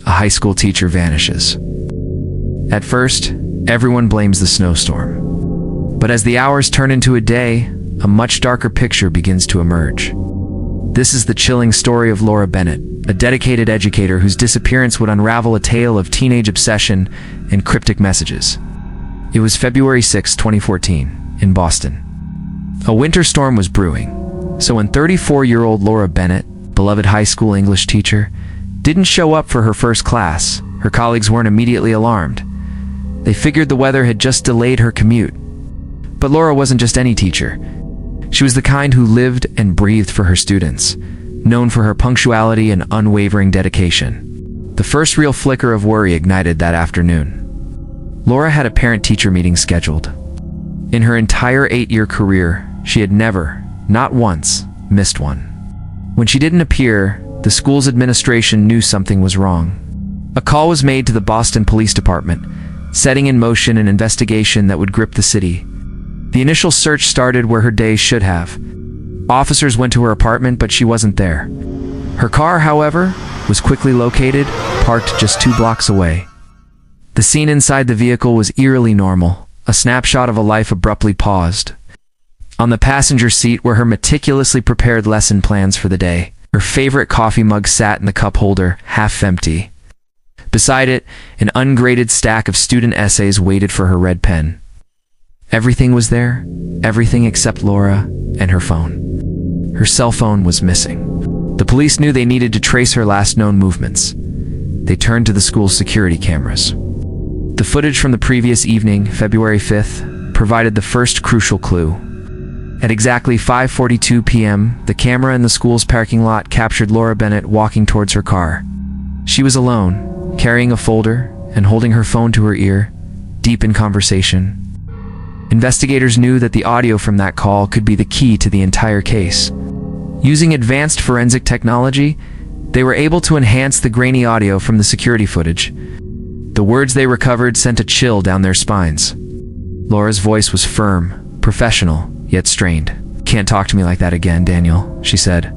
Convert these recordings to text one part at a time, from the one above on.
a high school teacher vanishes. At first, everyone blames the snowstorm. But as the hours turn into a day, a much darker picture begins to emerge. This is the chilling story of Laura Bennett, a dedicated educator whose disappearance would unravel a tale of teenage obsession and cryptic messages. It was February 6, 2014, in Boston. A winter storm was brewing, so when 34-year-old Laura Bennett, beloved high school English teacher, didn't show up for her first class, her colleagues weren't immediately alarmed. They figured the weather had just delayed her commute. But Laura wasn't just any teacher. She was the kind who lived and breathed for her students, known for her punctuality and unwavering dedication. The first real flicker of worry ignited that afternoon. Laura had a parent-teacher meeting scheduled. In her entire 8-year career, she had never, not once, missed one. When she didn't appear, the school's administration knew something was wrong. A call was made to the Boston Police Department, setting in motion an investigation that would grip the city. The initial search started where her day should have. Officers went to her apartment, but she wasn't there. Her car, however, was quickly located, parked just 2 blocks away. The scene inside the vehicle was eerily normal, a snapshot of a life abruptly paused. On the passenger seat were her meticulously prepared lesson plans for the day. Her favorite coffee mug sat in the cup holder, half empty. Beside it, an ungraded stack of student essays waited for her red pen. Everything was there, everything except Laura and her phone. Her cell phone was missing. The police knew they needed to trace her last known movements. They turned to the school's security cameras. The footage from the previous evening, February 5th, provided the first crucial clue. At exactly 5:42 p.m., the camera in the school's parking lot captured Laura Bennett walking towards her car. She was alone, carrying a folder and holding her phone to her ear, deep in conversation. Investigators knew that the audio from that call could be the key to the entire case. Using advanced forensic technology, they were able to enhance the grainy audio from the security footage. The words they recovered sent a chill down their spines. Laura's voice was firm, professional, yet strained. "Can't talk to me like that again, Daniel," she said.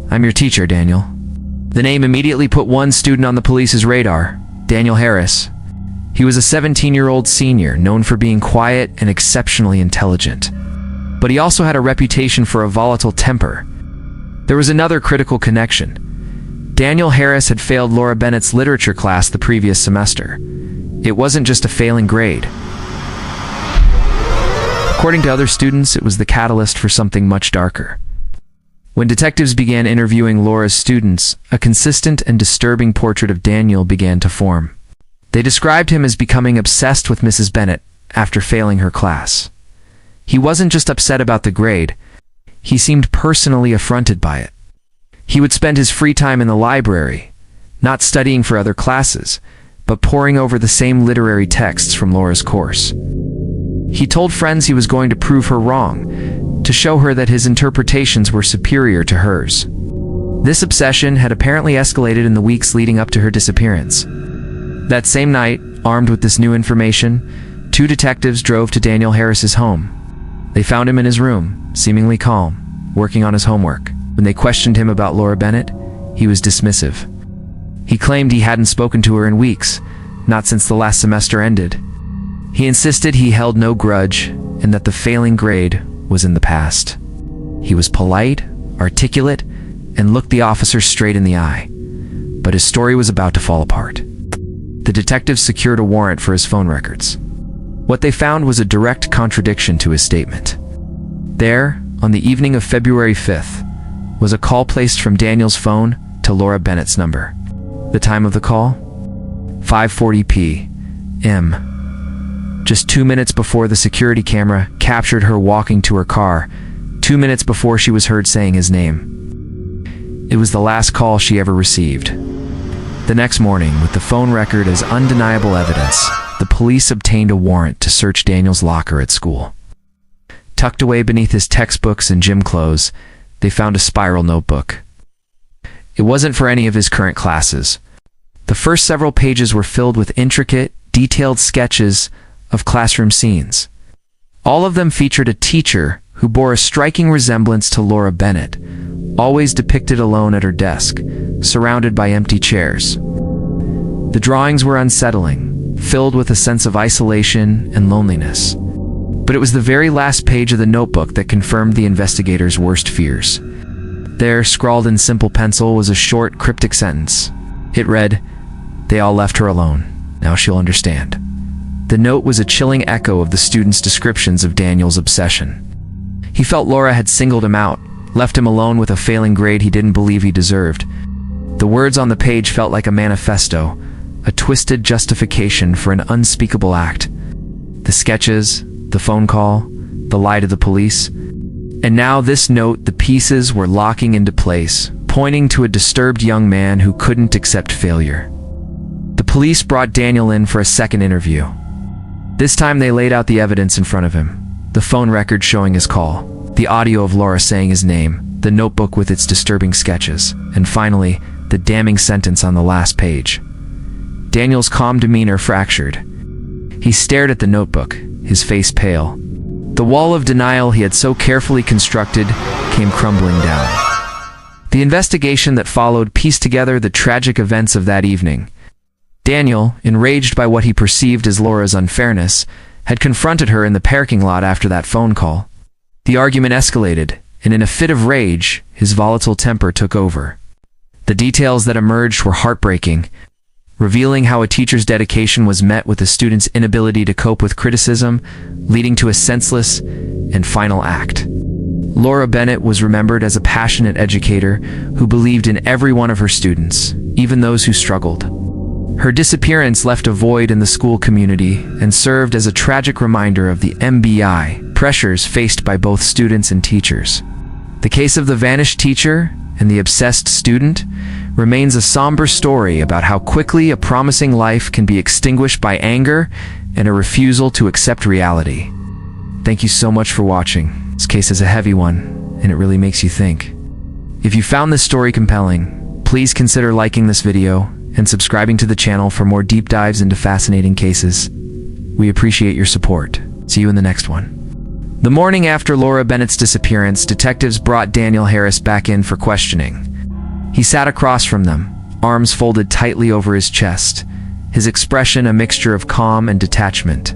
"I'm your teacher, Daniel." The name immediately put one student on the police's radar, Daniel Harris. He was a 17-year-old senior known for being quiet and exceptionally intelligent. But he also had a reputation for a volatile temper. There was another critical connection. Daniel Harris had failed Laura Bennett's literature class the previous semester. It wasn't just a failing grade. According to other students, it was the catalyst for something much darker. When detectives began interviewing Laura's students, a consistent and disturbing portrait of Daniel began to form. They described him as becoming obsessed with Mrs. Bennett after failing her class. He wasn't just upset about the grade, he seemed personally affronted by it. He would spend his free time in the library, not studying for other classes, but poring over the same literary texts from Laura's course. He told friends he was going to prove her wrong, to show her that his interpretations were superior to hers. This obsession had apparently escalated in the weeks leading up to her disappearance. That same night, armed with this new information, 2 detectives drove to Daniel Harris's home. They found him in his room, seemingly calm, working on his homework. When they questioned him about Laura Bennett, he was dismissive. He claimed he hadn't spoken to her in weeks, not since the last semester ended. He insisted he held no grudge and that the failing grade was in the past. He was polite, articulate, and looked the officer straight in the eye. But his story was about to fall apart. The detectives secured a warrant for his phone records. What they found was a direct contradiction to his statement. There, on the evening of February 5th, was a call placed from Daniel's phone to Laura Bennett's number. The time of the call? 5:40 p.m. Just 2 minutes before the security camera captured her walking to her car, 2 minutes before she was heard saying his name. It was the last call she ever received. The next morning, with the phone record as undeniable evidence, the police obtained a warrant to search Daniel's locker at school. Tucked away beneath his textbooks and gym clothes, they found a spiral notebook. It wasn't for any of his current classes. The first several pages were filled with intricate, detailed sketches of classroom scenes. All of them featured a teacher who bore a striking resemblance to Laura Bennett, always depicted alone at her desk, surrounded by empty chairs. The drawings were unsettling, filled with a sense of isolation and loneliness. But it was the very last page of the notebook that confirmed the investigators' worst fears. There, scrawled in simple pencil, was a short, cryptic sentence. It read, "They all left her alone. Now she'll understand." The note was a chilling echo of the students' descriptions of Daniel's obsession. He felt Laura had singled him out, left him alone with a failing grade he didn't believe he deserved. The words on the page felt like a manifesto, a twisted justification for an unspeakable act. The sketches, the phone call, the lie to the police. And now this note, the pieces were locking into place, pointing to a disturbed young man who couldn't accept failure. The police brought Daniel in for a second interview. This time they laid out the evidence in front of him. The phone record showing his call, the audio of Laura saying his name, the notebook with its disturbing sketches, and finally, the damning sentence on the last page. Daniel's calm demeanor fractured. He stared at the notebook, his face pale. The wall of denial he had so carefully constructed came crumbling down. The investigation that followed pieced together the tragic events of that evening. Daniel, enraged by what he perceived as Laura's unfairness, had confronted her in the parking lot after that phone call. The argument escalated, and in a fit of rage, his volatile temper took over. The details that emerged were heartbreaking, revealing how a teacher's dedication was met with a student's inability to cope with criticism, leading to a senseless and final act. Laura Bennett was remembered as a passionate educator who believed in every one of her students, even those who struggled. Her disappearance left a void in the school community and served as a tragic reminder of the MBI pressures faced by both students and teachers. The case of the vanished teacher and the obsessed student remains a somber story about how quickly a promising life can be extinguished by anger and a refusal to accept reality. Thank you so much for watching. This case is a heavy one, and it really makes you think. If you found this story compelling, please consider liking this video and subscribing to the channel for more deep dives into fascinating cases. We appreciate your support. See you in the next one. The morning after Laura Bennett's disappearance, detectives brought Daniel Harris back in for questioning. He sat across from them, arms folded tightly over his chest, his expression a mixture of calm and detachment.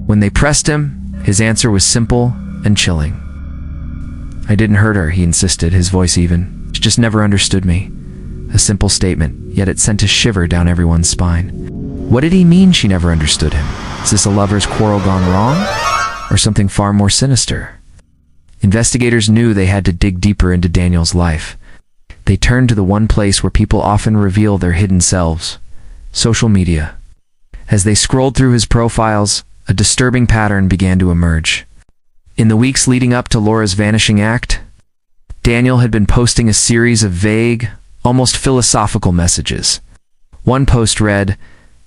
When they pressed him, his answer was simple and chilling. "I didn't hurt her," he insisted, his voice even. "She just never understood me." A simple statement, yet it sent a shiver down everyone's spine. What did he mean she never understood him? Is this a lover's quarrel gone wrong? Or something far more sinister? Investigators knew they had to dig deeper into Daniel's life. They turned to the one place where people often reveal their hidden selves: social media. As they scrolled through his profiles, a disturbing pattern began to emerge. In the weeks leading up to Laura's vanishing act, Daniel had been posting a series of vague, almost philosophical messages. One post read,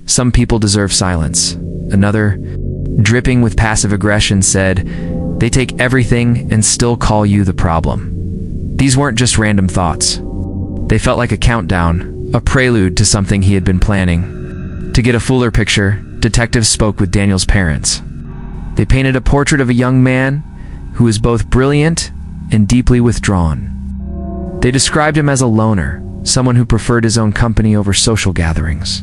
"Some people deserve silence." Another, dripping with passive aggression, said, "They take everything and still call you the problem." These weren't just random thoughts. They felt like a countdown, a prelude to something he had been planning. To get a fuller picture, detectives spoke with Daniel's parents. They painted a portrait of a young man who was both brilliant and deeply withdrawn. They described him as a loner, someone who preferred his own company over social gatherings.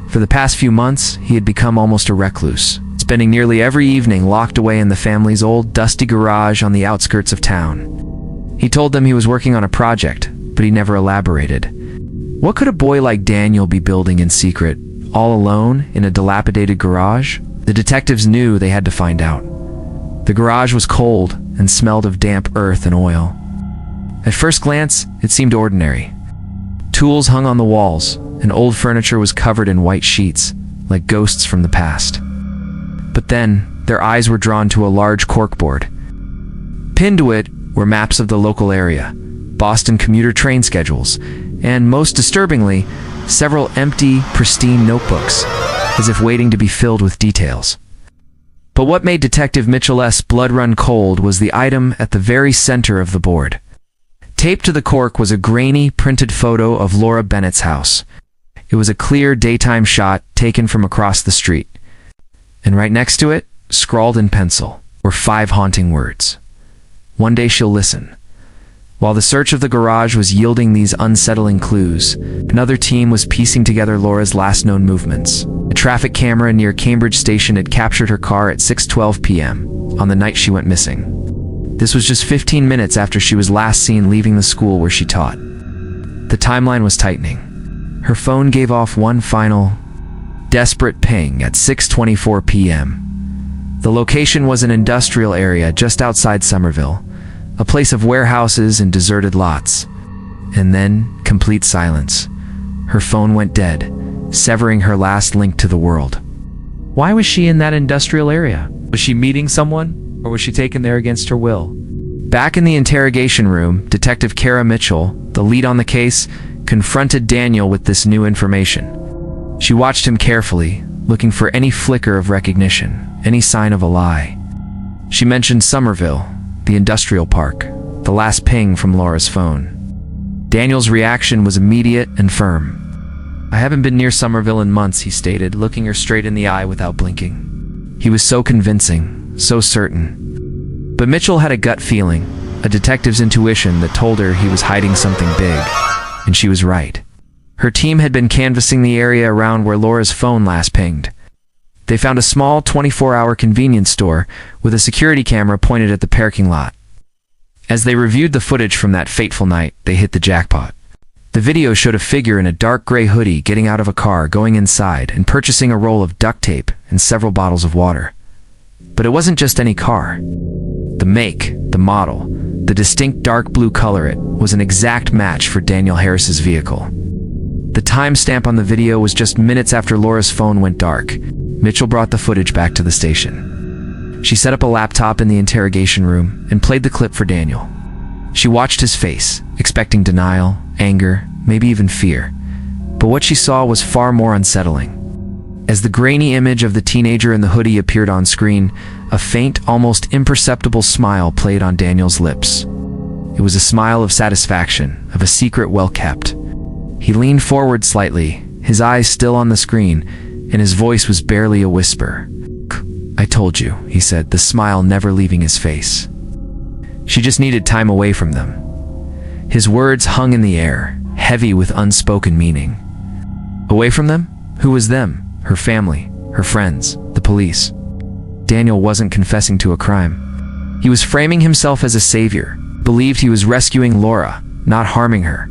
For the past few months, he had become almost a recluse, spending nearly every evening locked away in the family's old, dusty garage on the outskirts of town. He told them he was working on a project, but he never elaborated. What could a boy like Daniel be building in secret, all alone in a dilapidated garage? The detectives knew they had to find out. The garage was cold and smelled of damp earth and oil. At first glance, it seemed ordinary. Tools hung on the walls, and old furniture was covered in white sheets, like ghosts from the past. But then, their eyes were drawn to a large corkboard. Pinned to it were maps of the local area, Boston commuter train schedules, and most disturbingly, several empty, pristine notebooks, as if waiting to be filled with details. But what made Detective Mitchell's blood run cold was the item at the very center of the board. Taped to the cork was a grainy, printed photo of Laura Bennett's house. It was a clear daytime shot taken from across the street. And right next to it, scrawled in pencil, were 5 haunting words. "One day she'll listen." While the search of the garage was yielding these unsettling clues, another team was piecing together Laura's last known movements. A traffic camera near Cambridge Station had captured her car at 6:12 p.m. on the night she went missing. This was just 15 minutes after she was last seen leaving the school where she taught. The timeline was tightening. Her phone gave off one final, desperate ping at 6:24 p.m. The location was an industrial area just outside Somerville, a place of warehouses and deserted lots. And then, complete silence. Her phone went dead, severing her last link to the world. Why was she in that industrial area? Was she meeting someone, or was she taken there against her will? Back in the interrogation room, Detective Kara Mitchell, the lead on the case, confronted Daniel with this new information. She watched him carefully, looking for any flicker of recognition, any sign of a lie. She mentioned Somerville, the industrial park, the last ping from Laura's phone. Daniel's reaction was immediate and firm. "I haven't been near Somerville in months," he stated, looking her straight in the eye without blinking. He was so convincing, so certain. But Mitchell had a gut feeling, a detective's intuition that told her he was hiding something big, and she was right. Her team had been canvassing the area around where Laura's phone last pinged. They found a small 24-hour convenience store with a security camera pointed at the parking lot. As they reviewed the footage from that fateful night, they hit the jackpot. The video showed a figure in a dark gray hoodie getting out of a car, going inside, and purchasing a roll of duct tape and several bottles of water. But it wasn't just any car. The make, the model, the distinct dark blue color, it was an exact match for Daniel Harris's vehicle. The timestamp on the video was just minutes after Laura's phone went dark. Mitchell brought the footage back to the station. She set up a laptop in the interrogation room and played the clip for Daniel. She watched his face, expecting denial, anger, maybe even fear. But what she saw was far more unsettling. As the grainy image of the teenager in the hoodie appeared on screen, a faint, almost imperceptible smile played on Daniel's lips. It was a smile of satisfaction, of a secret well kept. He leaned forward slightly, his eyes still on the screen, and his voice was barely a whisper. "I told you," he said, the smile never leaving his face. She just needed time away from them. His words hung in the air, heavy with unspoken meaning. Away from them? Who was them? Her family, her friends, the police. Daniel wasn't confessing to a crime. He was framing himself as a savior, believed he was rescuing Laura, not harming her.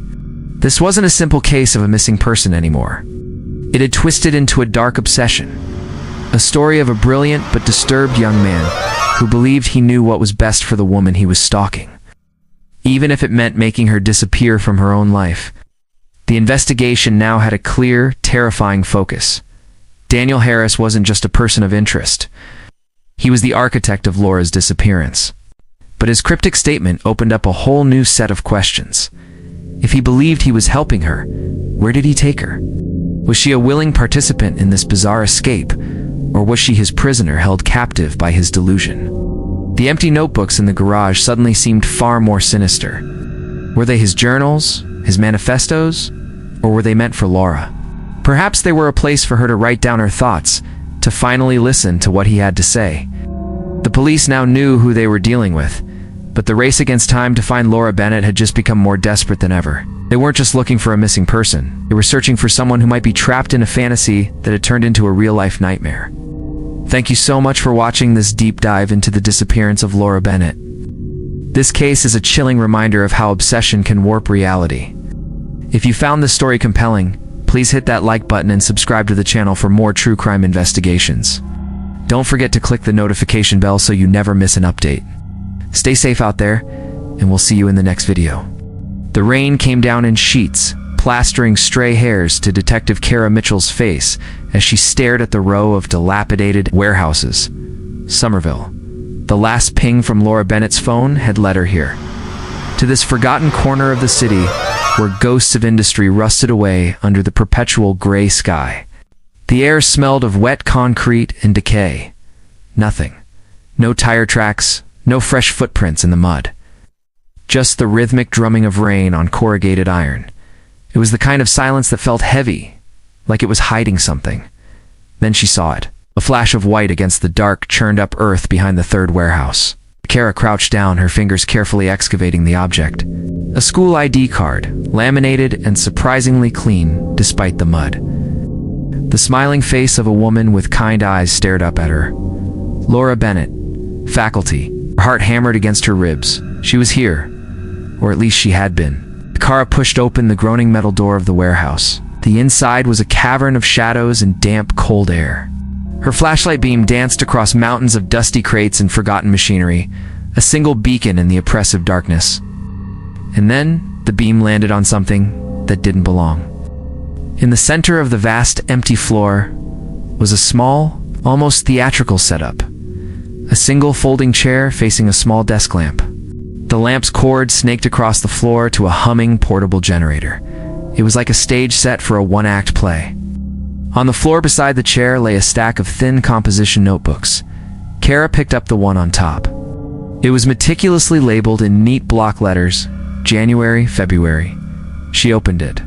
This wasn't a simple case of a missing person anymore. It had twisted into a dark obsession. A story of a brilliant but disturbed young man who believed he knew what was best for the woman he was stalking, even if it meant making her disappear from her own life. The investigation now had a clear, terrifying focus. Daniel Harris wasn't just a person of interest. He was the architect of Laura's disappearance. But his cryptic statement opened up a whole new set of questions. If he believed he was helping her, where did he take her? Was she a willing participant in this bizarre escape, or was she his prisoner held captive by his delusion? The empty notebooks in the garage suddenly seemed far more sinister. Were they his journals, his manifestos, or were they meant for Laura? Perhaps they were a place for her to write down her thoughts, to finally listen to what he had to say. The police now knew who they were dealing with, but the race against time to find Laura Bennett had just become more desperate than ever. They weren't just looking for a missing person. They were searching for someone who might be trapped in a fantasy that had turned into a real-life nightmare. Thank you so much for watching this deep dive into the disappearance of Laura Bennett. This case is a chilling reminder of how obsession can warp reality. If you found this story compelling, please hit that like button and subscribe to the channel for more true crime investigations. Don't forget to click the notification bell so you never miss an update. Stay safe out there, and we'll see you in the next video. The rain came down in sheets, plastering stray hairs to Detective Kara Mitchell's face as she stared at the row of dilapidated warehouses. Somerville. The last ping from Laura Bennett's phone had led her here. To this forgotten corner of the city where ghosts of industry rusted away under the perpetual gray sky. The air smelled of wet concrete and decay. Nothing. No tire tracks, no fresh footprints in the mud. Just the rhythmic drumming of rain on corrugated iron. It was the kind of silence that felt heavy, like it was hiding something. Then she saw it, a flash of white against the dark, churned-up earth behind the third warehouse. Kara crouched down, her fingers carefully excavating the object. A school ID card, laminated and surprisingly clean despite the mud. The smiling face of a woman with kind eyes stared up at her. Laura Bennett, faculty. Her heart hammered against her ribs. She was here, or at least she had been. Kara pushed open the groaning metal door of the warehouse. The inside was a cavern of shadows and damp, cold air. Her flashlight beam danced across mountains of dusty crates and forgotten machinery, a single beacon in the oppressive darkness. And then, the beam landed on something that didn't belong. In the center of the vast, empty floor was a small, almost theatrical setup. A single folding chair facing a small desk lamp. The lamp's cord snaked across the floor to a humming portable generator. It was like a stage set for a one-act play. On the floor beside the chair lay a stack of thin composition notebooks. Kara picked up the one on top. It was meticulously labeled in neat block letters, January, February. She opened it.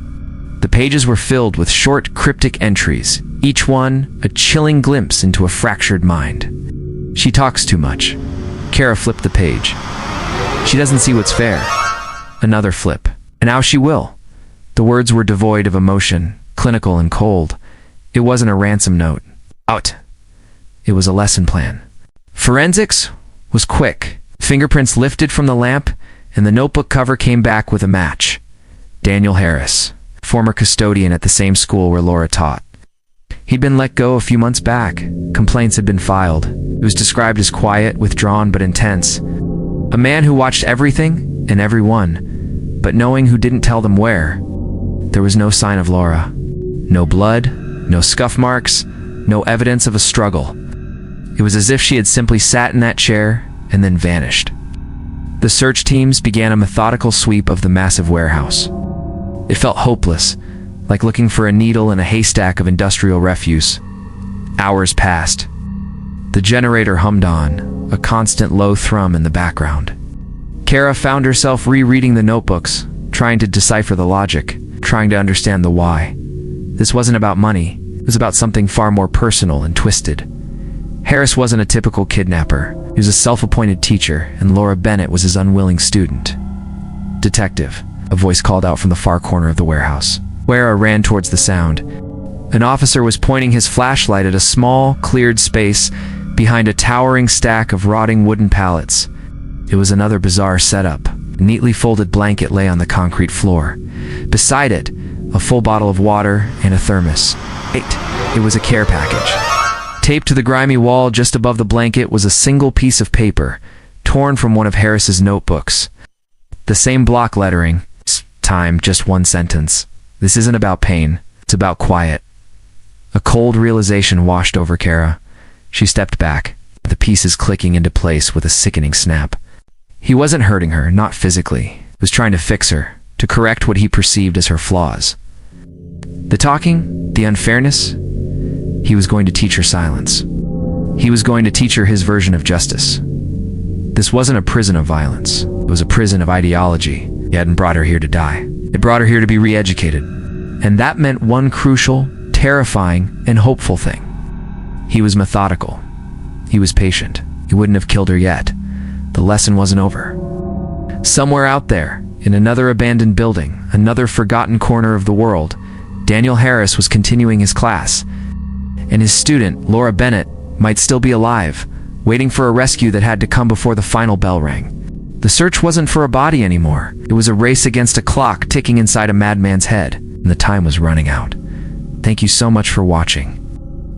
The pages were filled with short, cryptic entries, each one a chilling glimpse into a fractured mind. She talks too much. Kara flipped the page. She doesn't see what's fair. Another flip. And now she will. The words were devoid of emotion, clinical and cold. It wasn't a ransom note. Out. It was a lesson plan. Forensics was quick. Fingerprints lifted from the lamp, and the notebook cover came back with a match. Daniel Harris, former custodian at the same school where Laura taught. He'd been let go a few months back. Complaints had been filed. It was described as quiet, withdrawn, but intense. A man who watched everything and everyone, but knowing who didn't tell them where. There was no sign of Laura. No blood, no scuff marks, no evidence of a struggle. It was as if she had simply sat in that chair and then vanished. The search teams began a methodical sweep of the massive warehouse. It felt hopeless, like looking for a needle in a haystack of industrial refuse. Hours passed. The generator hummed on, a constant low thrum in the background. Kara found herself rereading the notebooks, trying to decipher the logic, trying to understand the why. This wasn't about money. It was about something far more personal and twisted. Harris wasn't a typical kidnapper. He was a self-appointed teacher, and Laura Bennett was his unwilling student. Detective, a voice called out from the far corner of the warehouse. Wara ran towards the sound. An officer was pointing his flashlight at a small, cleared space behind a towering stack of rotting wooden pallets. It was another bizarre setup. A neatly folded blanket lay on the concrete floor. Beside it, a full bottle of water and a thermos. It was a care package. Taped to the grimy wall just above the blanket was a single piece of paper, torn from one of Harris's notebooks. The same block lettering. Time, just one sentence. This isn't about pain. It's about quiet. A cold realization washed over Kara. She stepped back, the pieces clicking into place with a sickening snap. He wasn't hurting her, not physically. He was trying to fix her, to correct what he perceived as her flaws. The talking, the unfairness, he was going to teach her silence. He was going to teach her his version of justice. This wasn't a prison of violence. It was a prison of ideology. He hadn't brought her here to die. It brought her here to be re-educated. And that meant one crucial, terrifying, and hopeful thing. He was methodical. He was patient. He wouldn't have killed her yet. The lesson wasn't over. Somewhere out there, in another abandoned building, another forgotten corner of the world, Daniel Harris was continuing his class. And his student, Laura Bennett, might still be alive, waiting for a rescue that had to come before the final bell rang. The search wasn't for a body anymore. It was a race against a clock ticking inside a madman's head, and the time was running out. Thank you so much for watching.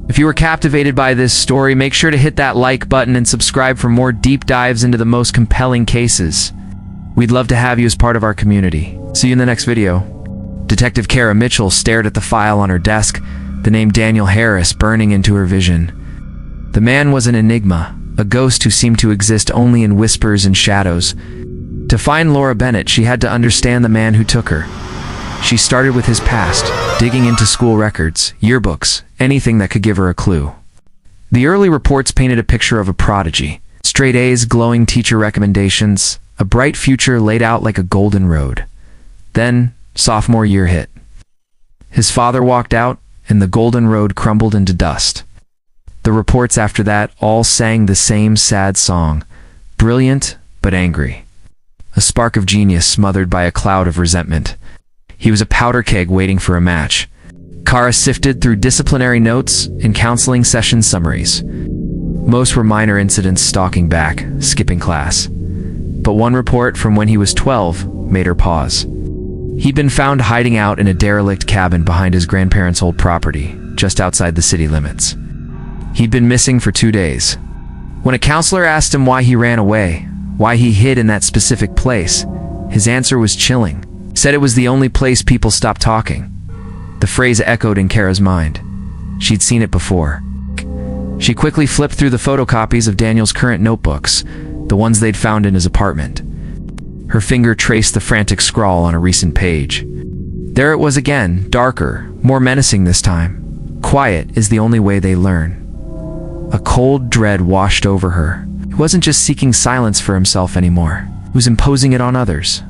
If you were captivated by this story, make sure to hit that like button and subscribe for more deep dives into the most compelling cases. We'd love to have you as part of our community. See you in the next video. Detective Kara Mitchell stared at the file on her desk, the name Daniel Harris burning into her vision. The man was an enigma, a ghost who seemed to exist only in whispers and shadows. To find Laura Bennett, she had to understand the man who took her. She started with his past, digging into school records, yearbooks, anything that could give her a clue. The early reports painted a picture of a prodigy. Straight A's, glowing teacher recommendations, a bright future laid out like a golden road. Then, sophomore year hit. His father walked out, and the golden road crumbled into dust. The reports after that all sang the same sad song. brilliant but angry. A spark of genius smothered by a cloud of resentment. He was a powder keg waiting for a match. Kara sifted through disciplinary notes and counseling session summaries. Most were minor incidents, stalking back, skipping class. But one report from when he was 12 made her pause. He'd been found hiding out in a derelict cabin behind his grandparents' old property, just outside the city limits. He'd been missing for 2 days. When a counselor asked him why he ran away, why he hid in that specific place, his answer was chilling. Said it was the only place people stopped talking. The phrase echoed in Kara's mind. She'd seen it before. She quickly flipped through the photocopies of Daniel's current notebooks, the ones they'd found in his apartment. Her finger traced the frantic scrawl on a recent page. There it was again, darker, more menacing this time. Quiet is the only way they learn. A cold dread washed over her. He wasn't just seeking silence for himself anymore. He was imposing it on others.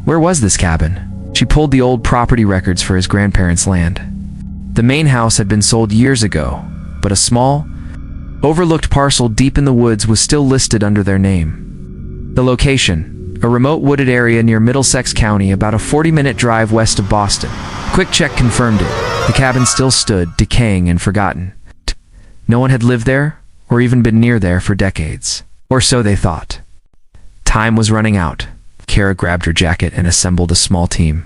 Where was this cabin? She pulled the old property records for his grandparents' land. The main house had been sold years ago, but a small, overlooked parcel deep in the woods was still listed under their name. The location, a remote wooded area near Middlesex County, about a 40-minute drive west of Boston. Quick check confirmed it. The cabin still stood, decaying and forgotten. No one had lived there, or even been near there for decades. Or so they thought. Time was running out. Kara grabbed her jacket and assembled a small team.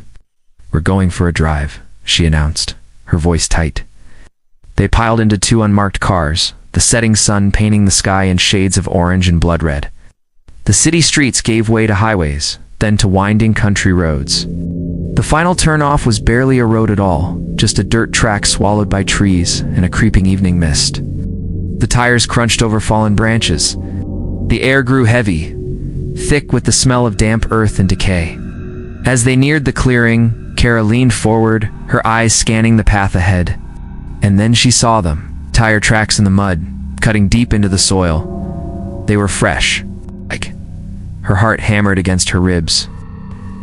"We're going for a drive," she announced, her voice tight. They piled into 2 unmarked cars, the setting sun painting the sky in shades of orange and blood red. The city streets gave way to highways, then to winding country roads. The final turnoff was barely a road at all, just a dirt track swallowed by trees and a creeping evening mist. The tires crunched over fallen branches. The air grew heavy, thick with the smell of damp earth and decay. As they neared the clearing, Kara leaned forward, her eyes scanning the path ahead. And then she saw them, tire tracks in the mud, cutting deep into the soil. They were fresh. Her heart hammered against her ribs.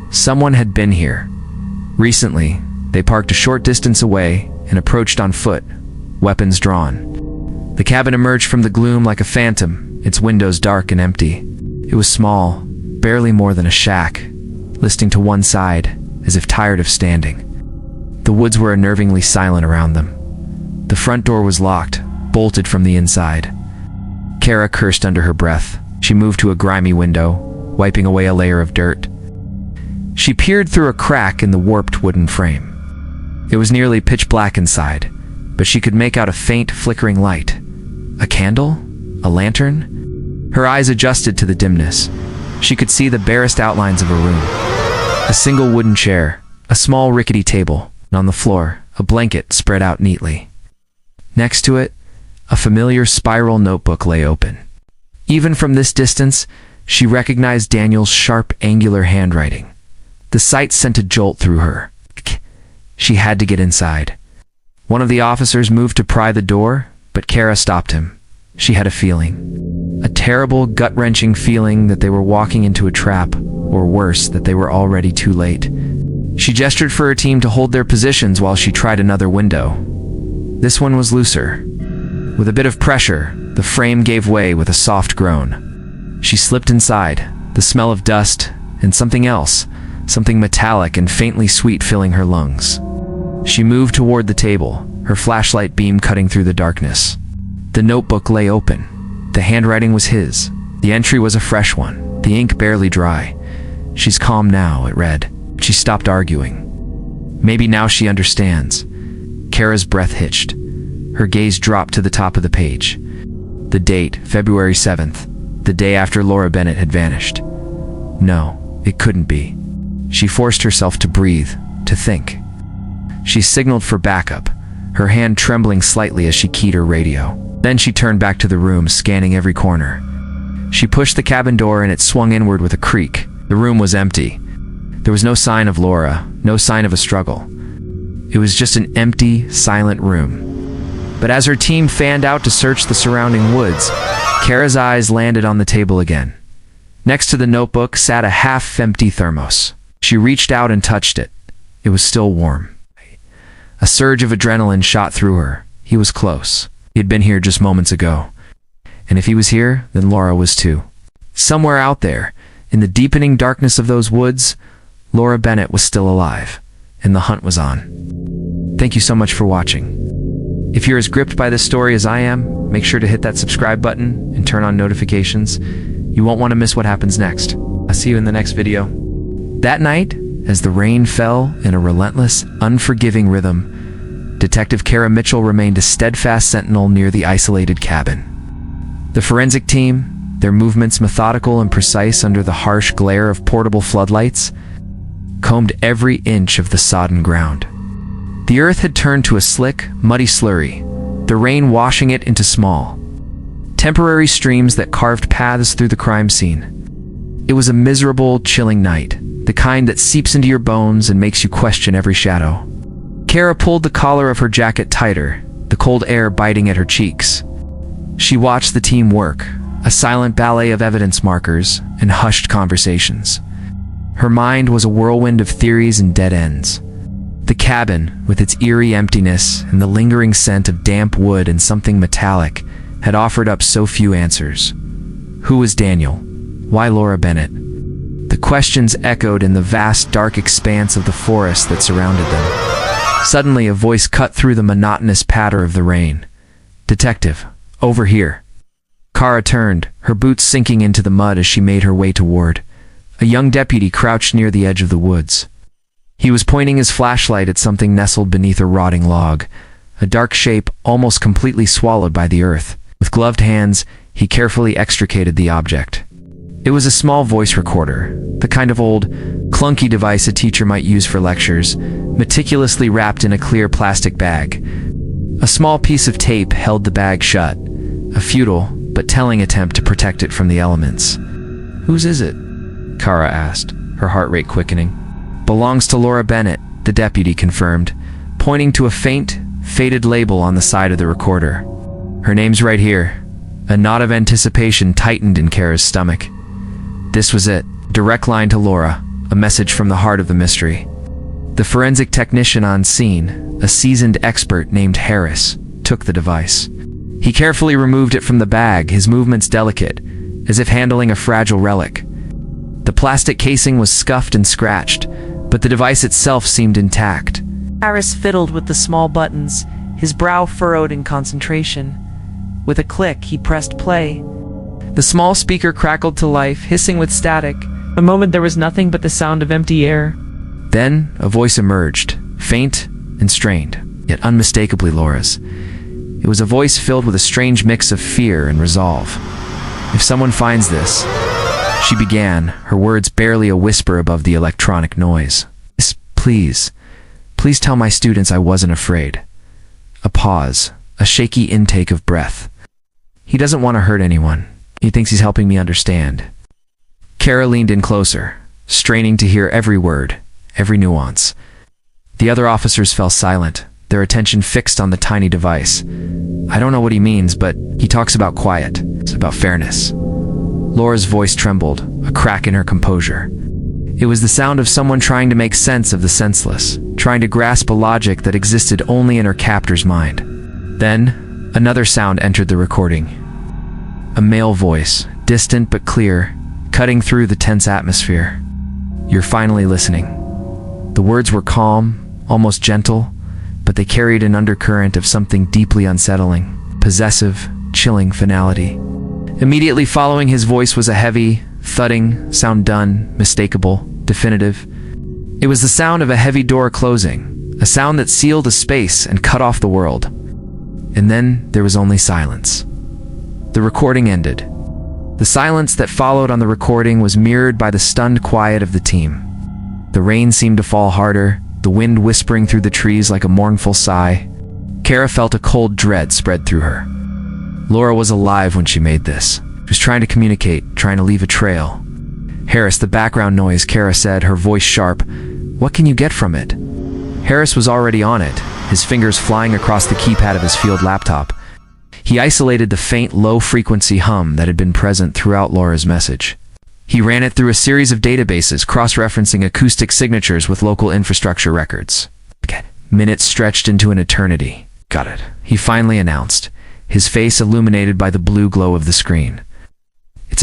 Someone had been here. Recently, they parked a short distance away and approached on foot, weapons drawn. The cabin emerged from the gloom like a phantom, its windows dark and empty. It was small, barely more than a shack, listing to one side, as if tired of standing. The woods were unnervingly silent around them. The front door was locked, bolted from the inside. Kara cursed under her breath. She moved to a grimy window, wiping away a layer of dirt. She peered through a crack in the warped wooden frame. It was nearly pitch black inside, but she could make out a faint, flickering light. A candle? A lantern? Her eyes adjusted to the dimness. She could see the barest outlines of a room. A single wooden chair, a small rickety table, and on the floor, a blanket spread out neatly. Next to it, a familiar spiral notebook lay open. Even from this distance, she recognized Daniel's sharp, angular handwriting. The sight sent a jolt through her. She had to get inside. One of the officers moved to pry the door, but Kara stopped him. She had a feeling. A terrible, gut-wrenching feeling that they were walking into a trap, or worse, that they were already too late. She gestured for her team to hold their positions while she tried another window. This one was looser. With a bit of pressure, the frame gave way with a soft groan. She slipped inside, the smell of dust and something else, something metallic and faintly sweet filling her lungs. She moved toward the table, her flashlight beam cutting through the darkness. The notebook lay open. The handwriting was his. The entry was a fresh one, the ink barely dry. "She's calm now," it read. She stopped arguing. Maybe now she understands. Kara's breath hitched. Her gaze dropped to the top of the page. The date, February 7th, the day after Laura Bennett had vanished. No, it couldn't be. She forced herself to breathe, to think. She signaled for backup, her hand trembling slightly as she keyed her radio. Then she turned back to the room, scanning every corner. She pushed the cabin door and it swung inward with a creak. The room was empty. There was no sign of Laura, no sign of a struggle. It was just an empty, silent room. But as her team fanned out to search the surrounding woods, Kara's eyes landed on the table again. Next to the notebook sat a half-empty thermos. She reached out and touched it. It was still warm. A surge of adrenaline shot through her. He was close. He had been here just moments ago. And if he was here, then Laura was too. Somewhere out there, in the deepening darkness of those woods, Laura Bennett was still alive, and the hunt was on. Thank you so much for watching. If you're as gripped by this story as I am, make sure to hit that subscribe button and turn on notifications. You won't want to miss what happens next. I'll see you in the next video. That night, as the rain fell in a relentless, unforgiving rhythm, Detective Kara Mitchell remained a steadfast sentinel near the isolated cabin. The forensic team, their movements methodical and precise under the harsh glare of portable floodlights, combed every inch of the sodden ground. The earth had turned to a slick, muddy slurry, the rain washing it into small, temporary streams that carved paths through the crime scene. It was a miserable, chilling night, the kind that seeps into your bones and makes you question every shadow. Kara pulled the collar of her jacket tighter, the cold air biting at her cheeks. She watched the team work, a silent ballet of evidence markers and hushed conversations. Her mind was a whirlwind of theories and dead ends. The cabin, with its eerie emptiness and the lingering scent of damp wood and something metallic, had offered up so few answers. Who was Daniel? Why Laura Bennett? The questions echoed in the vast, dark expanse of the forest that surrounded them. Suddenly, a voice cut through the monotonous patter of the rain. "Detective, over here." Kara turned, her boots sinking into the mud as she made her way toward. A young deputy crouched near the edge of the woods. He was pointing his flashlight at something nestled beneath a rotting log, a dark shape almost completely swallowed by the earth. With gloved hands, he carefully extricated the object. It was a small voice recorder, the kind of old, clunky device a teacher might use for lectures, meticulously wrapped in a clear plastic bag. A small piece of tape held the bag shut, a futile but telling attempt to protect it from the elements. "Whose is it?" Kara asked, her heart rate quickening. "Belongs to Laura Bennett," the deputy confirmed, pointing to a faint, faded label on the side of the recorder. "Her name's right here." A knot of anticipation tightened in Kara's stomach. This was it. Direct line to Laura, a message from the heart of the mystery. The forensic technician on scene, a seasoned expert named Harris, took the device. He carefully removed it from the bag, his movements delicate, as if handling a fragile relic. The plastic casing was scuffed and scratched, but the device itself seemed intact. Harris fiddled with the small buttons, his brow furrowed in concentration. With a click, he pressed play. The small speaker crackled to life, hissing with static. A moment there was nothing but the sound of empty air. Then a voice emerged, faint and strained, yet unmistakably Laura's. It was a voice filled with a strange mix of fear and resolve. "If someone finds this," she began, her words barely a whisper above the electronic noise. Please tell my students I wasn't afraid." A pause, a shaky intake of breath. "He doesn't want to hurt anyone. He thinks he's helping me understand." Kara leaned in closer, straining to hear every word, every nuance. The other officers fell silent, their attention fixed on the tiny device. "I don't know what he means, but he talks about quiet, about fairness." Laura's voice trembled, a crack in her composure. It was the sound of someone trying to make sense of the senseless, trying to grasp a logic that existed only in her captor's mind. Then, another sound entered the recording. A male voice, distant but clear, cutting through the tense atmosphere. "You're finally listening." The words were calm, almost gentle, but they carried an undercurrent of something deeply unsettling, possessive, chilling finality. Immediately following his voice was a heavy, thudding sound, done, mistakable, definitive. It was the sound of a heavy door closing, a sound that sealed a space and cut off the world. And then there was only silence. The recording ended. The silence that followed on the recording was mirrored by the stunned quiet of the team. The rain seemed to fall harder, the wind whispering through the trees like a mournful sigh. Kara felt a cold dread spread through her. Laura was alive when she made this. She was trying to communicate, trying to leave a trail. "Harris, the background noise," Kara said, her voice sharp. "What can you get from it?" Harris was already on it, his fingers flying across the keypad of his field laptop. He isolated the faint, low-frequency hum that had been present throughout Laura's message. He ran it through a series of databases, cross-referencing acoustic signatures with local infrastructure records. Minutes stretched into an eternity. "Got it," he finally announced, his face illuminated by the blue glow of the screen. "It's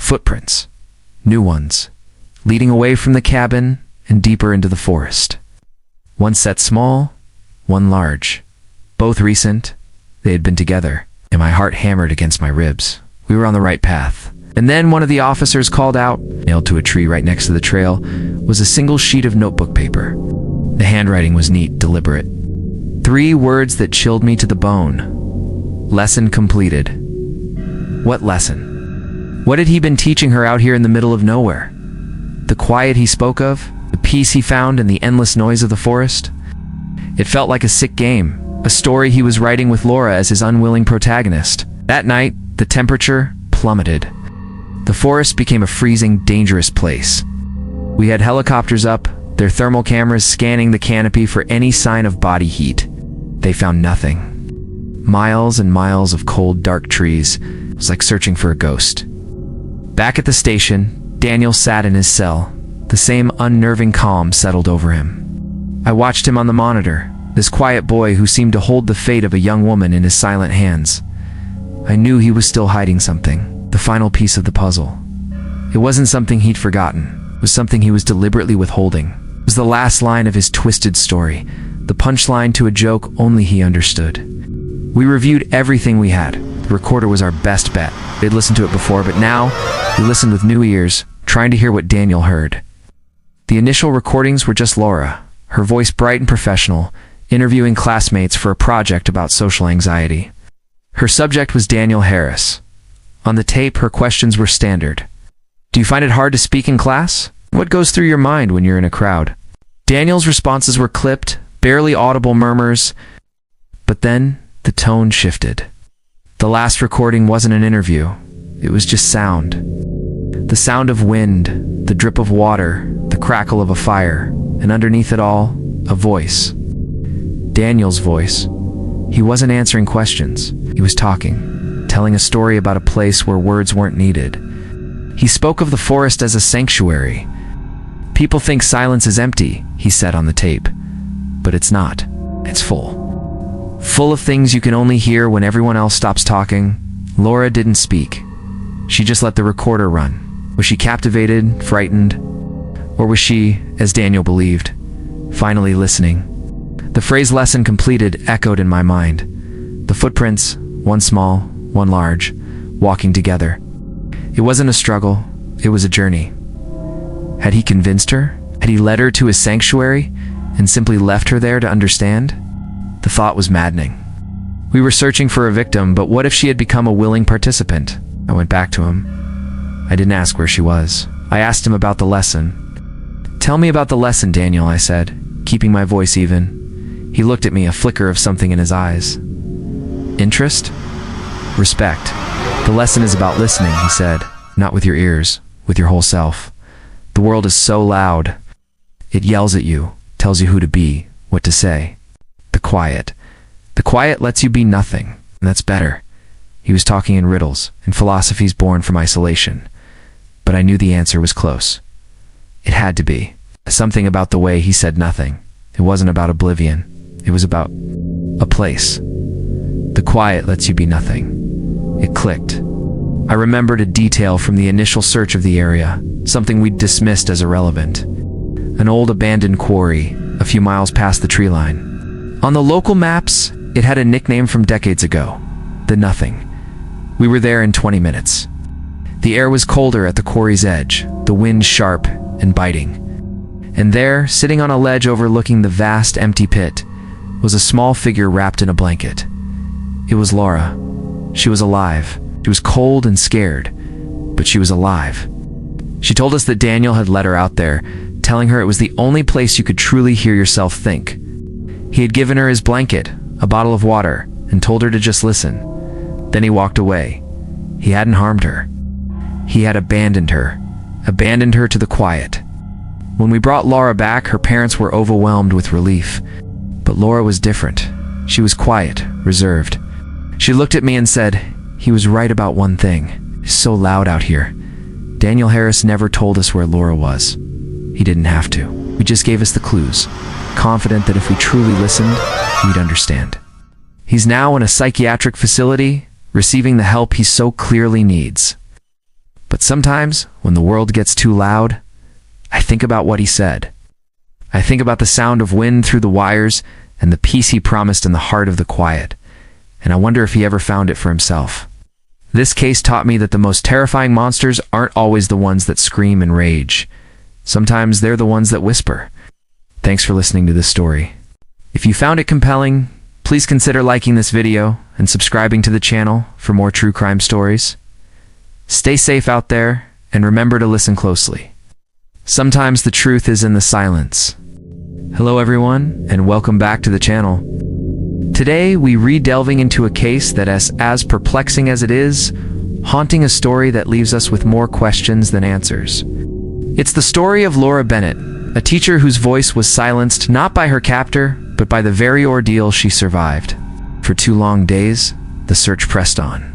Footprints. New ones. Leading away from the cabin and deeper into the forest. One set small, one large. Both recent. They had been together, and my heart hammered against my ribs. We were on the right path. And then one of the officers called out. Nailed to a tree right next to the trail was a single sheet of notebook paper. The handwriting was neat, deliberate. 3 words that chilled me to the bone. Lesson completed. What lesson? What had he been teaching her out here in the middle of nowhere? The quiet he spoke of? The peace he found in the endless noise of the forest? It felt like a sick game, a story he was writing with Laura as his unwilling protagonist. That night, the temperature plummeted. The forest became a freezing, dangerous place. We had helicopters up, their thermal cameras scanning the canopy for any sign of body heat. They found nothing. Miles and miles of cold, dark trees. It was like searching for a ghost. Back at the station, Daniel sat in his cell. The same unnerving calm settled over him. I watched him on the monitor, this quiet boy who seemed to hold the fate of a young woman in his silent hands. I knew he was still hiding something, the final piece of the puzzle. It wasn't something he'd forgotten. It was something he was deliberately withholding. It was the last line of his twisted story, the punchline to a joke only he understood. We reviewed everything we had. The recorder was our best bet. They'd listened to it before, but now we listened with new ears, trying to hear what Daniel heard. The initial recordings were just Laura, her voice bright and professional, interviewing classmates for a project about social anxiety. Her subject was Daniel Harris. On the tape, her questions were standard. Do you find it hard to speak in class? What goes through your mind when you're in a crowd? Daniel's responses were clipped, barely audible murmurs, but then the tone shifted. The last recording wasn't an interview. It was just sound. The sound of wind, the drip of water, the crackle of a fire, and underneath it all, a voice. Daniel's voice. He wasn't answering questions. He was talking, telling a story about a place where words weren't needed. He spoke of the forest as a sanctuary. People think silence is empty, he said on the tape. But it's not. It's full. Full of things you can only hear when everyone else stops talking. Laura didn't speak. She just let the recorder run. Was she captivated, frightened? Or was she, as Daniel believed, finally listening? The phrase lesson completed echoed in my mind. The footprints, one small, one large, walking together. It wasn't a struggle, it was a journey. Had he convinced her? Had he led her to his sanctuary and simply left her there to understand? The thought was maddening. We were searching for a victim, but what if she had become a willing participant? I went back to him. I didn't ask where she was. I asked him about the lesson. Tell me about the lesson, Daniel, I said, keeping my voice even. He looked at me, a flicker of something in his eyes. Interest? Respect. The lesson is about listening, he said. Not with your ears, with your whole self. The world is so loud. It yells at you, tells you who to be, what to say. The quiet. The quiet lets you be nothing, and that's better. He was talking in riddles, in philosophies born from isolation. But I knew the answer was close. It had to be. Something about the way he said nothing. It wasn't about oblivion. It was about a place. The quiet lets you be nothing. It clicked. I remembered a detail from the initial search of the area, something we'd dismissed as irrelevant. An old abandoned quarry, a few miles past the tree line. On the local maps, it had a nickname from decades ago, the Nothing. We were there in 20 minutes. The air was colder at the quarry's edge, the wind sharp and biting. And there, sitting on a ledge overlooking the vast empty pit, was a small figure wrapped in a blanket. It was Laura. She was alive. She was cold and scared, but she was alive. She told us that Daniel had led her out there, telling her it was the only place you could truly hear yourself think. He had given her his blanket, a bottle of water, and told her to just listen. Then he walked away. He hadn't harmed her. He had abandoned her to the quiet. When we brought Laura back, her parents were overwhelmed with relief. But Laura was different. She was quiet, reserved. She looked at me and said, "He was right about one thing. It's so loud out here." Daniel Harris never told us where Laura was. He didn't have to. He just gave us the clues, confident that if we truly listened, we'd understand. He's now in a psychiatric facility, receiving the help he so clearly needs. But sometimes, when the world gets too loud, I think about what he said. I think about the sound of wind through the wires and the peace he promised in the heart of the quiet. And I wonder if he ever found it for himself. This case taught me that the most terrifying monsters aren't always the ones that scream and rage. Sometimes they're the ones that whisper. Thanks for listening to this story. If you found it compelling, please consider liking this video and subscribing to the channel for more true crime stories. Stay safe out there, and remember to listen closely. Sometimes the truth is in the silence. Hello everyone, and welcome back to the channel. Today we re-delving into a case that is as perplexing as it is, haunting a story that leaves us with more questions than answers. It's the story of Laura Bennett, a teacher whose voice was silenced not by her captor, but by the very ordeal she survived. For 2 long days, the search pressed on.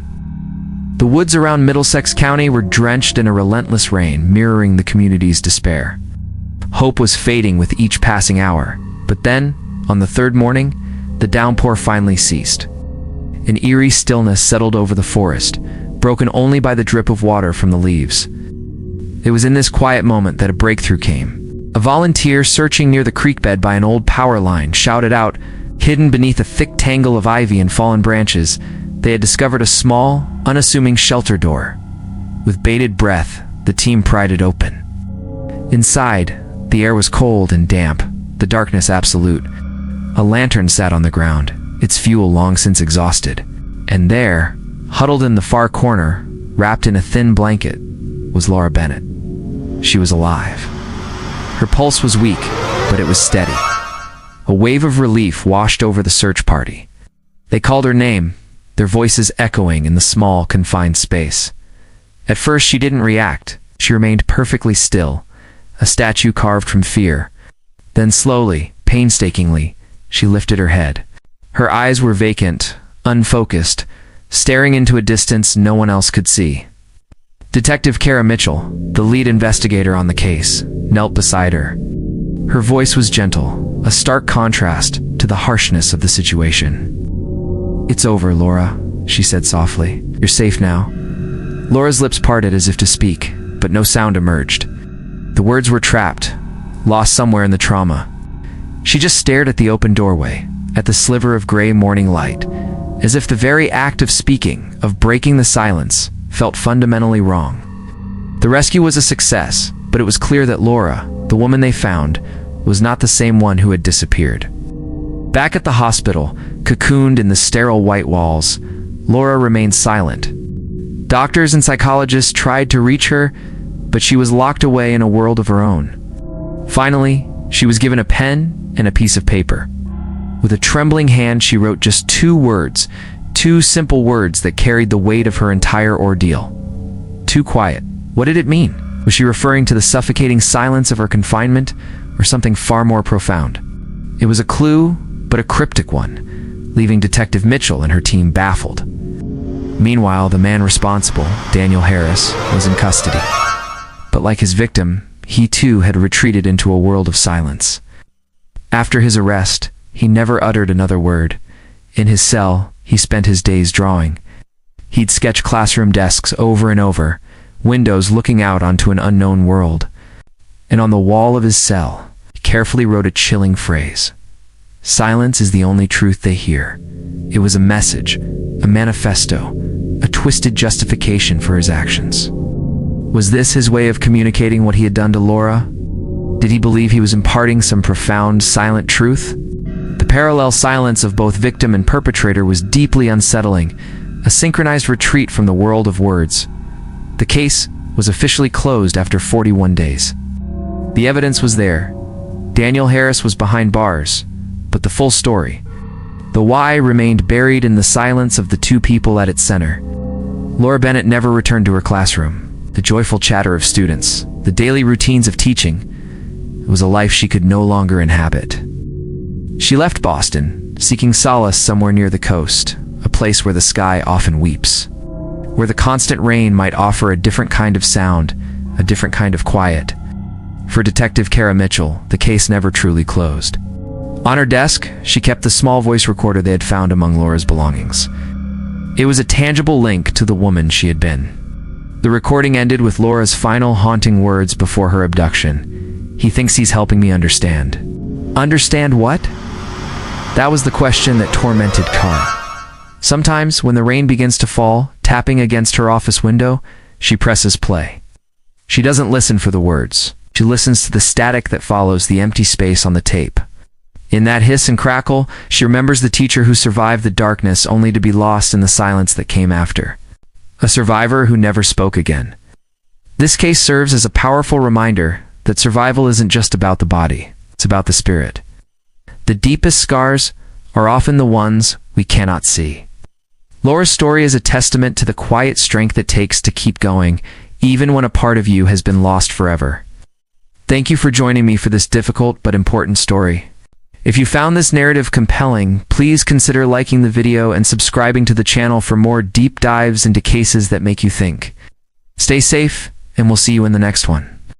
The woods around Middlesex County were drenched in a relentless rain, mirroring the community's despair. Hope was fading with each passing hour, but then, on the 3rd morning, the downpour finally ceased. An eerie stillness settled over the forest, broken only by the drip of water from the leaves. It was in this quiet moment that a breakthrough came. A volunteer searching near the creek bed by an old power line shouted out, hidden beneath a thick tangle of ivy and fallen branches, they had discovered a small, unassuming shelter door. With bated breath, the team pried it open. Inside, the air was cold and damp, the darkness absolute. A lantern sat on the ground, its fuel long since exhausted. And there, huddled in the far corner, wrapped in a thin blanket, was Laura Bennett. She was alive. Her pulse was weak, but it was steady. A wave of relief washed over the search party. They called her name, their voices echoing in the small, confined space. At first she didn't react. She remained perfectly still, a statue carved from fear. Then slowly, painstakingly, she lifted her head. Her eyes were vacant, unfocused, staring into a distance no one else could see. Detective Kara Mitchell, the lead investigator on the case, knelt beside her. Her voice was gentle, a stark contrast to the harshness of the situation. "It's over, Laura," she said softly. "You're safe now." Laura's lips parted as if to speak, but no sound emerged. The words were trapped, lost somewhere in the trauma. She just stared at the open doorway, at the sliver of gray morning light, as if the very act of speaking, of breaking the silence, felt fundamentally wrong. The rescue was a success, but it was clear that Laura, the woman they found, was not the same one who had disappeared. Back at the hospital, cocooned in the sterile white walls, Laura remained silent. Doctors and psychologists tried to reach her, but she was locked away in a world of her own. Finally, she was given a pen and a piece of paper. With a trembling hand, she wrote just 2 words, 2 simple words that carried the weight of her entire ordeal. Too quiet. What did it mean? Was she referring to the suffocating silence of her confinement, or something far more profound? It was a clue, but a cryptic one, leaving Detective Mitchell and her team baffled. Meanwhile, the man responsible, Daniel Harris, was in custody. But like his victim, he too had retreated into a world of silence. After his arrest, he never uttered another word. In his cell, he spent his days drawing. He'd sketch classroom desks over and over, windows looking out onto an unknown world. And on the wall of his cell, he carefully wrote a chilling phrase. "Silence is the only truth they hear." It was a message, a manifesto, a twisted justification for his actions. Was this his way of communicating what he had done to Laura? Did he believe he was imparting some profound, silent truth? The parallel silence of both victim and perpetrator was deeply unsettling, a synchronized retreat from the world of words. The case was officially closed after 41 days. The evidence was there. Daniel Harris was behind bars, but the full story, the why, remained buried in the silence of the 2 people at its center. Laura Bennett never returned to her classroom. The joyful chatter of students, the daily routines of teaching, it was a life she could no longer inhabit. She left Boston, seeking solace somewhere near the coast, a place where the sky often weeps, where the constant rain might offer a different kind of sound, a different kind of quiet. For Detective Kara Mitchell, the case never truly closed. On her desk, she kept the small voice recorder they had found among Laura's belongings. It was a tangible link to the woman she had been. The recording ended with Laura's final haunting words before her abduction. "He thinks he's helping me understand." Understand what? That was the question that tormented Kara. Sometimes, when the rain begins to fall, tapping against her office window, she presses play. She doesn't listen for the words. She listens to the static that follows the empty space on the tape. In that hiss and crackle, she remembers the teacher who survived the darkness only to be lost in the silence that came after. A survivor who never spoke again. This case serves as a powerful reminder that survival isn't just about the body, it's about the spirit. The deepest scars are often the ones we cannot see. Laura's story is a testament to the quiet strength it takes to keep going, even when a part of you has been lost forever. Thank you for joining me for this difficult but important story. If you found this narrative compelling, please consider liking the video and subscribing to the channel for more deep dives into cases that make you think. Stay safe, and we'll see you in the next one.